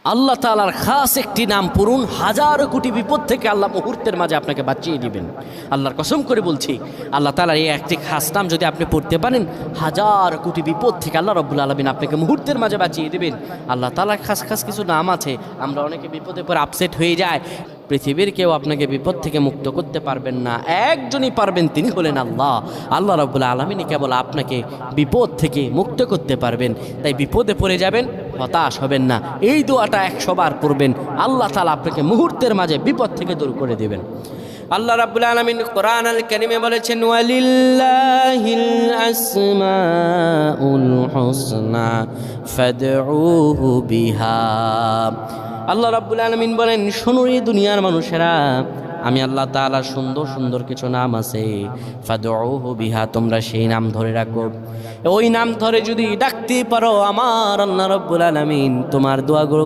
আল্লাহ তাআলার খাস একটি নাম পড়ুন, হাজারো কোটি বিপদ থেকে আল্লাহ মুহূর্তের মাঝে আপনাকে বাঁচিয়ে দিবেন। আল্লাহর কসম করে বলছি, আল্লাহ তাআলার এই একটি খাস নাম যদি আপনি পড়তে পারেন, হাজার কোটি বিপদ থেকে আল্লাহ রাব্বুল আলামিন আপনাকে মুহূর্তের মাঝে বাঁচিয়ে দিবেন। আল্লাহ তাআলার খাস খাস কিছু নাম আছে, আমরা অনেকে বিপদে পড়ে আপসেট হয়ে যায়। পৃথিবীর কেউ আপনাকে বিপদ থেকে মুক্ত করতে পারবেন না, একজনই পারবেন, তিনি হলেন আল্লাহ। আল্লাহ রাব্বুল আলামিনই কেবল আপনাকে বিপদ থেকে মুক্ত করতে পারবেন। তাই বিপদে পড়ে যাবেন, হতাশ হবেন না, এই দোয়াটা 100 বার পড়বেন, আল্লাহ তাআলা আপনাকে মুহূর্তের মাঝে বিপদ থেকে দূর করে দেবেন। আল্লাহ রাব্বুল আলামিন কোরআন আল কারীমে বলেছেন, ওয়ালিল্লাহিল আসমাউল হুসনা ফাদউহু বিহা। আল্লাহ রাব্বুল আলামিন বলেন, শোনো এই দুনিয়ার মানুষেরা, আমি আল্লাহ তাআলার সুন্দর সুন্দর কিছু নাম আছে, ফাদউহু বিহা, তোমরা সেই নাম ধরে রাখো। ওই নাম ধরে যদি ডাকতে পারো, আমার আল্লাহ রাব্বুল আলামিন তোমার দোয়াগুলো